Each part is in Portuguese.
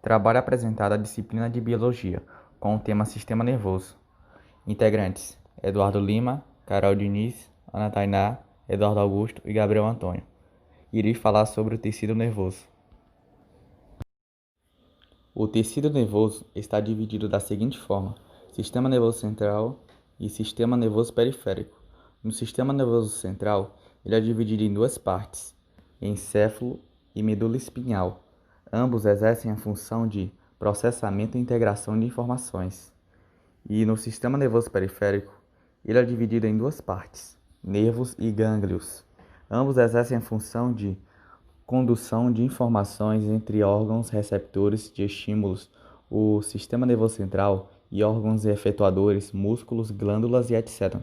Trabalho apresentado à disciplina de Biologia, com o tema Sistema Nervoso. Integrantes: Eduardo Lima, Carol Diniz, Ana Tainá, Eduardo Augusto e Gabriel Antônio. Irei falar sobre o tecido nervoso. O tecido nervoso está dividido da seguinte forma: sistema nervoso central e sistema nervoso periférico. No sistema nervoso central, ele é dividido em duas partes, encéfalo e medula espinhal. Ambos exercem a função de processamento e integração de informações. E no sistema nervoso periférico, ele é dividido em duas partes, nervos e gânglios. Ambos exercem a função de condução de informações entre órgãos receptores de estímulos, o sistema nervoso central, e órgãos efetuadores, músculos, glândulas e etc.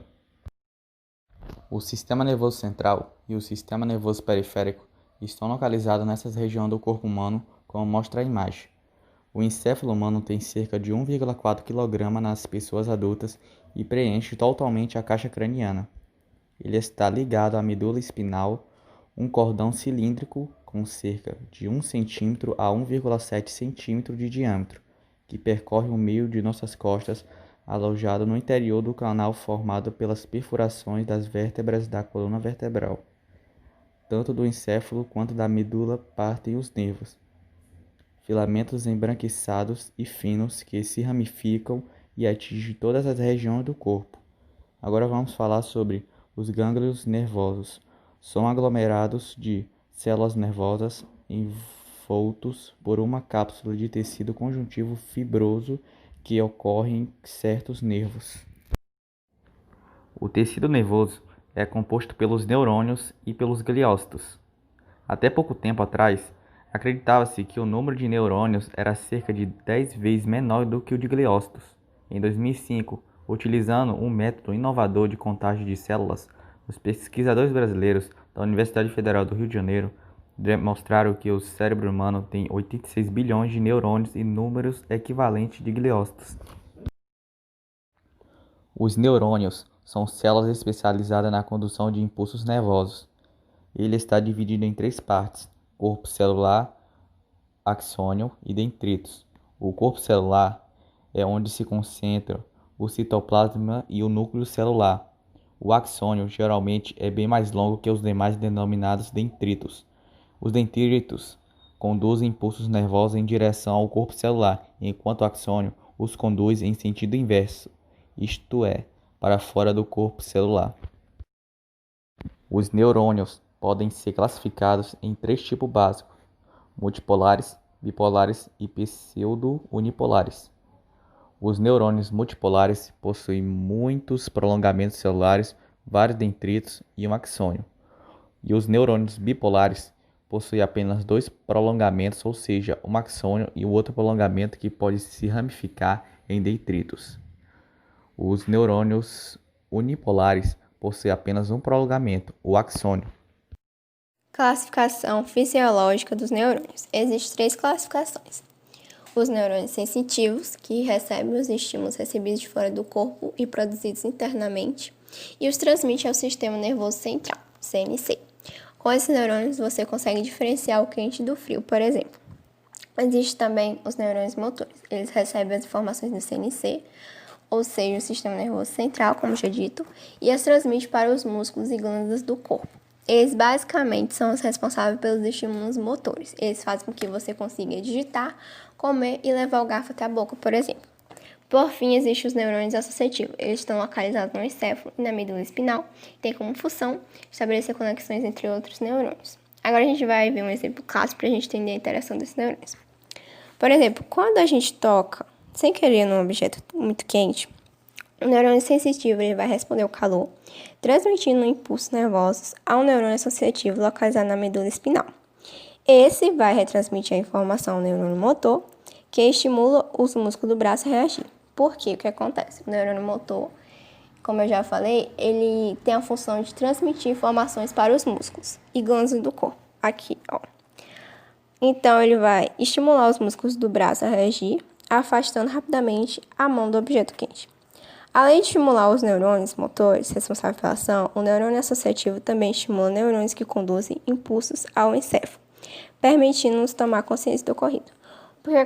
O sistema nervoso central e o sistema nervoso periférico estão localizados nessas regiões do corpo humano, como mostra a imagem. O encéfalo humano tem cerca de 1,4 kg nas pessoas adultas e preenche totalmente a caixa craniana. Ele está ligado à medula espinal, um cordão cilíndrico com cerca de 1 cm a 1,7 cm de diâmetro, que percorre o meio de nossas costas, alojado no interior do canal formado pelas perfurações das vértebras da coluna vertebral. Tanto do encéfalo quanto da medula partem os nervos, filamentos embranquiçados e finos que se ramificam e atingem todas as regiões do corpo. Agora vamos falar sobre os gânglios nervosos. São aglomerados de células nervosas envoltos por uma cápsula de tecido conjuntivo fibroso que ocorre em certos nervos. O tecido nervoso é composto pelos neurônios e pelos gliócitos. Até pouco tempo atrás, acreditava-se que o número de neurônios era cerca de 10 vezes menor do que o de gliócitos. Em 2005, utilizando um método inovador de contagem de células, os pesquisadores brasileiros da Universidade Federal do Rio de Janeiro demonstraram que o cérebro humano tem 86 bilhões de neurônios e números equivalentes de gliócitos. Os neurônios são células especializadas na condução de impulsos nervosos. Ele está dividido em três partes: corpo celular, axônio e dendritos. O corpo celular é onde se concentra o citoplasma e o núcleo celular. O axônio geralmente é bem mais longo que os demais denominados dendritos. Os dendritos conduzem impulsos nervosos em direção ao corpo celular, enquanto o axônio os conduz em sentido inverso, isto é, para fora do corpo celular. Os neurônios podem ser classificados em três tipos básicos: multipolares, bipolares e pseudo-unipolares. Os neurônios multipolares possuem muitos prolongamentos celulares, vários dendritos e um axônio. E os neurônios bipolares possuem apenas dois prolongamentos, ou seja, um axônio e o outro prolongamento que pode se ramificar em dendritos. Os neurônios unipolares possuem apenas um prolongamento, o axônio. Classificação fisiológica dos neurônios. Existem três classificações: os neurônios sensitivos, que recebem os estímulos recebidos de fora do corpo e produzidos internamente, e os transmite ao sistema nervoso central, CNC. Com esses neurônios, você consegue diferenciar o quente do frio, por exemplo. Existem também os neurônios motores. Eles recebem as informações do CNC, ou seja, o sistema nervoso central, como já dito, e as transmite para os músculos e glândulas do corpo. Eles basicamente são os responsáveis pelos estímulos motores. Eles fazem com que você consiga digitar, comer e levar o garfo até a boca, por exemplo. Por fim, existem os neurônios associativos. Eles estão localizados no encéfalo e na medula espinal e têm como função estabelecer conexões entre outros neurônios. Agora a gente vai ver um exemplo clássico para a gente entender a interação desses neurônios. Por exemplo, quando a gente toca sem querer num objeto muito quente, o neurônio sensitivo ele vai responder ao calor, transmitindo impulsos nervosos ao neurônio associativo localizado na medula espinal. Esse vai retransmitir a informação ao neurônio motor, que estimula os músculos do braço a reagir. Por quê? O que acontece? O neurônio motor, como eu já falei, ele tem a função de transmitir informações para os músculos e glândulas do corpo. Aqui, ó. Então, ele vai estimular os músculos do braço a reagir, afastando rapidamente a mão do objeto quente. Além de estimular os neurônios motores responsáveis pela ação, o neurônio associativo também estimula neurônios que conduzem impulsos ao encéfalo, permitindo-nos tomar consciência do ocorrido. Porque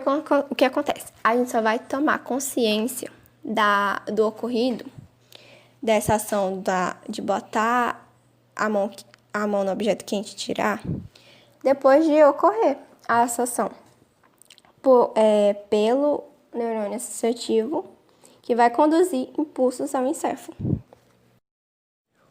o que acontece? A gente só vai tomar consciência do ocorrido, dessa ação de botar a mão no objeto quente e tirar, depois de ocorrer essa ação, pelo neurônio associativo, que vai conduzir impulsos ao encéfalo.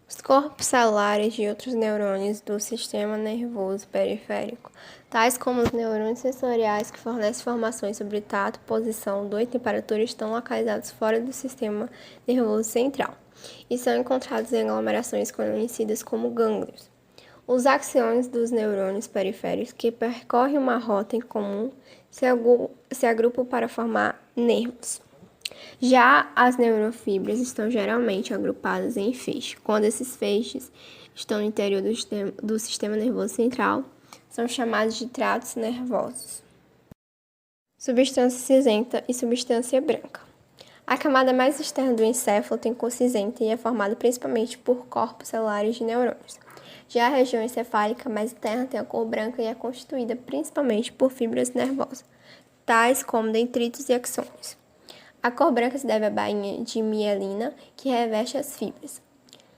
Os corpos celulares de outros neurônios do sistema nervoso periférico, tais como os neurônios sensoriais que fornecem informações sobre tato, posição, dor e temperatura, estão localizados fora do sistema nervoso central e são encontrados em aglomerações conhecidas como gânglios. Os axônios dos neurônios periféricos que percorrem uma rota em comum se agrupam para formar nervos. Já as neurofibras estão geralmente agrupadas em feixes. Quando esses feixes estão no interior do sistema nervoso central, são chamados de tratos nervosos. Substância cinzenta e substância branca. A camada mais externa do encéfalo tem cor cinzenta e é formada principalmente por corpos celulares de neurônios. Já a região encefálica mais interna tem a cor branca e é constituída principalmente por fibras nervosas, tais como dendritos e axônios. A cor branca se deve à bainha de mielina que reveste as fibras.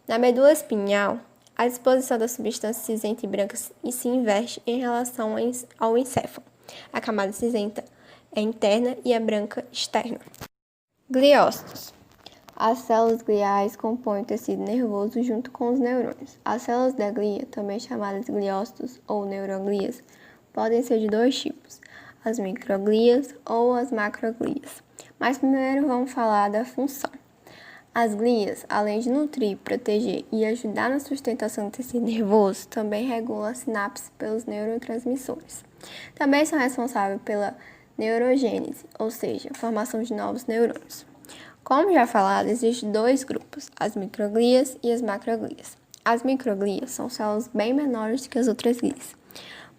Na medula espinhal, a disposição da substância cinzenta e branca se inverte em relação ao encéfalo. A camada cinzenta é interna e a branca externa. Gliócitos. As células gliais compõem o tecido nervoso junto com os neurônios. As células da glia, também chamadas gliócitos ou neuroglias, podem ser de dois tipos, as microglias ou as macroglias. Mas primeiro vamos falar da função. As glias, além de nutrir, proteger e ajudar na sustentação do tecido nervoso, também regulam a sinapse pelos neurotransmissores. Também são responsáveis pela neurogênese, ou seja, formação de novos neurônios. Como já falado, existem dois grupos, as microglias e as macroglias. As microglias são células bem menores do que as outras glias.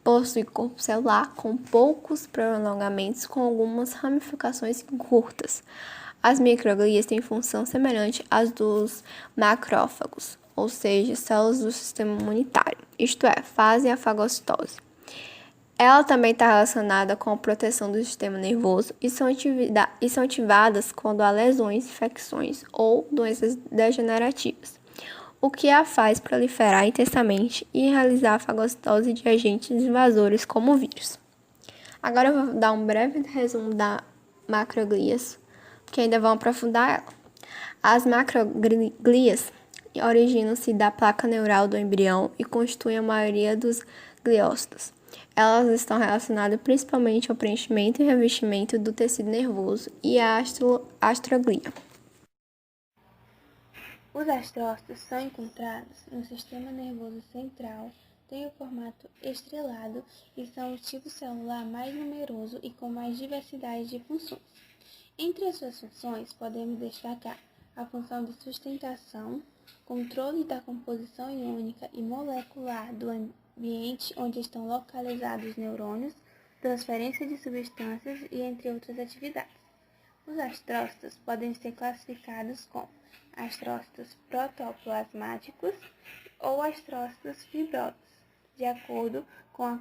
Possui corpo celular com poucos prolongamentos, com algumas ramificações curtas. As microglias têm função semelhante às dos macrófagos, ou seja, células do sistema imunitário, isto é, fazem a fagocitose. Ela também está relacionada com a proteção do sistema nervoso e são ativadas quando há lesões, infecções ou doenças degenerativas, o que a faz proliferar intensamente e realizar a fagocitose de agentes invasores como o vírus. Agora eu vou dar um breve resumo da macroglias, que ainda vão aprofundar ela. As macroglias originam-se da placa neural do embrião e constituem a maioria dos gliócitos. Elas estão relacionadas principalmente ao preenchimento e revestimento do tecido nervoso e à astroglia. Os astrócitos são encontrados no sistema nervoso central, têm o formato estrelado e são o tipo celular mais numeroso e com mais diversidade de funções. Entre as suas funções, podemos destacar a função de sustentação, controle da composição iônica e molecular do ambiente onde estão localizados os neurônios, transferência de substâncias e entre outras atividades. Os astrócitos podem ser classificados como astrócitos protoplasmáticos ou astrócitos fibrosos, de acordo com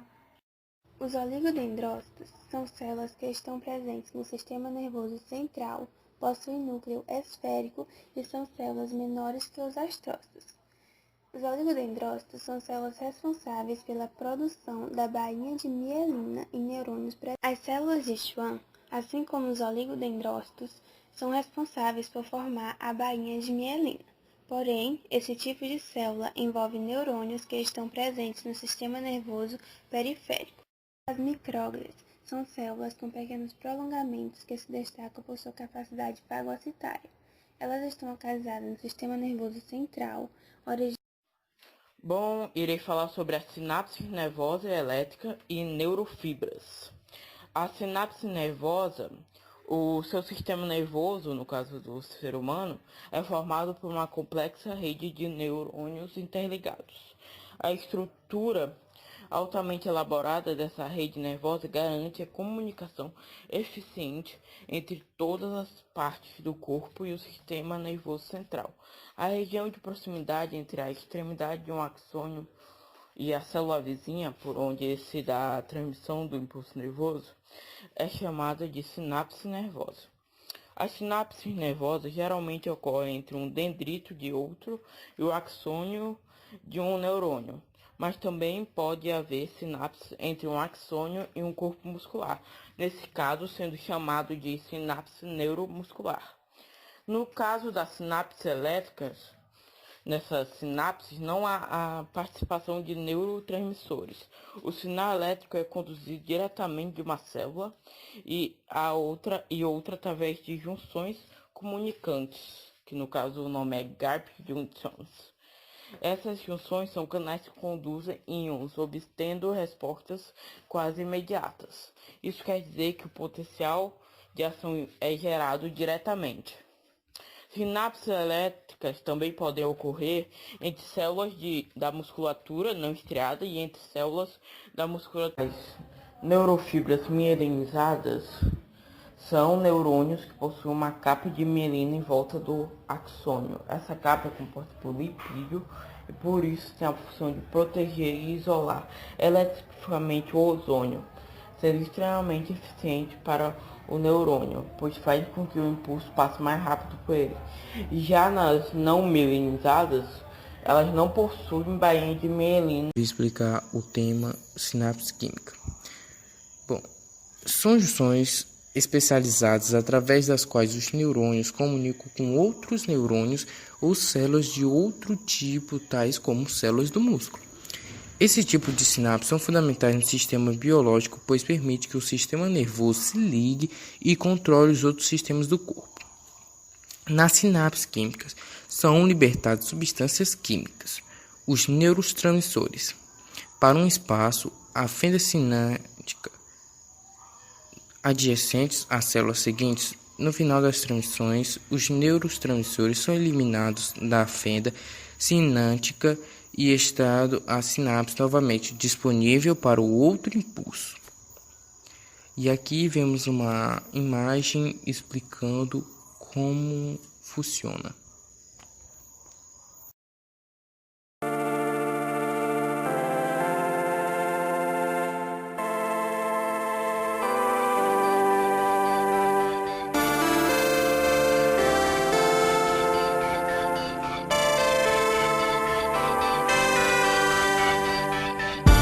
Os oligodendrócitos são células que estão presentes no sistema nervoso central, possuem núcleo esférico e são células menores que os astrócitos. Os oligodendrócitos são células responsáveis pela produção da bainha de mielina em neurônios presentes. As células de Schwann, assim como os oligodendrócitos, são responsáveis por formar a bainha de mielina. Porém, esse tipo de célula envolve neurônios que estão presentes no sistema nervoso periférico. As micróglias são células com pequenos prolongamentos que se destacam por sua capacidade fagocitária. Elas estão localizadas no sistema nervoso central, Bom, irei falar sobre a sinapse nervosa elétrica e neurofibras. A sinapse nervosa, o seu sistema nervoso, no caso do ser humano, é formado por uma complexa rede de neurônios interligados. A estrutura altamente elaborada dessa rede nervosa garante a comunicação eficiente entre todas as partes do corpo e o sistema nervoso central. A região de proximidade entre a extremidade de um axônio e a célula vizinha, por onde se dá a transmissão do impulso nervoso, é chamada de sinapse nervosa. As sinapses nervosas geralmente ocorrem entre um dendrito de outro e o axônio de um neurônio, mas também pode haver sinapse entre um axônio e um corpo muscular, nesse caso sendo chamado de sinapse neuromuscular. No caso das sinapses elétricas, nessas sinapses não há a participação de neurotransmissores. O sinal elétrico é conduzido diretamente de uma célula e outra através de junções comunicantes, que no caso o nome é gap junctions. Essas junções são canais que conduzem íons, obtendo respostas quase imediatas. Isso quer dizer que o potencial de ação é gerado diretamente. Sinapses elétricas também podem ocorrer entre células da musculatura não estriada e entre células da musculatura. As neurofibras mielinizadas são neurônios que possuem uma capa de mielina em volta do axônio. Essa capa é composta por lipídio e por isso tem a função de proteger e isolar eletricamente o ozônio, sendo extremamente eficiente para o neurônio, pois faz com que o impulso passe mais rápido por ele. Já nas não mielinizadas, elas não possuem bainha de mielina. Vou explicar o tema sinapse química. Bom, são junções especializadas através das quais os neurônios comunicam com outros neurônios ou células de outro tipo, tais como células do músculo. Esse tipo de sinapses são fundamentais no sistema biológico, pois permite que o sistema nervoso se ligue e controle os outros sistemas do corpo. Nas sinapses químicas, são libertadas substâncias químicas, os neurotransmissores, para um espaço, a fenda sinântica adjacentes às células seguintes. No final das transmissões, os neurotransmissores são eliminados da fenda sinântica e estado a sinapse novamente disponível para o outro impulso. E aqui vemos uma imagem explicando como funciona.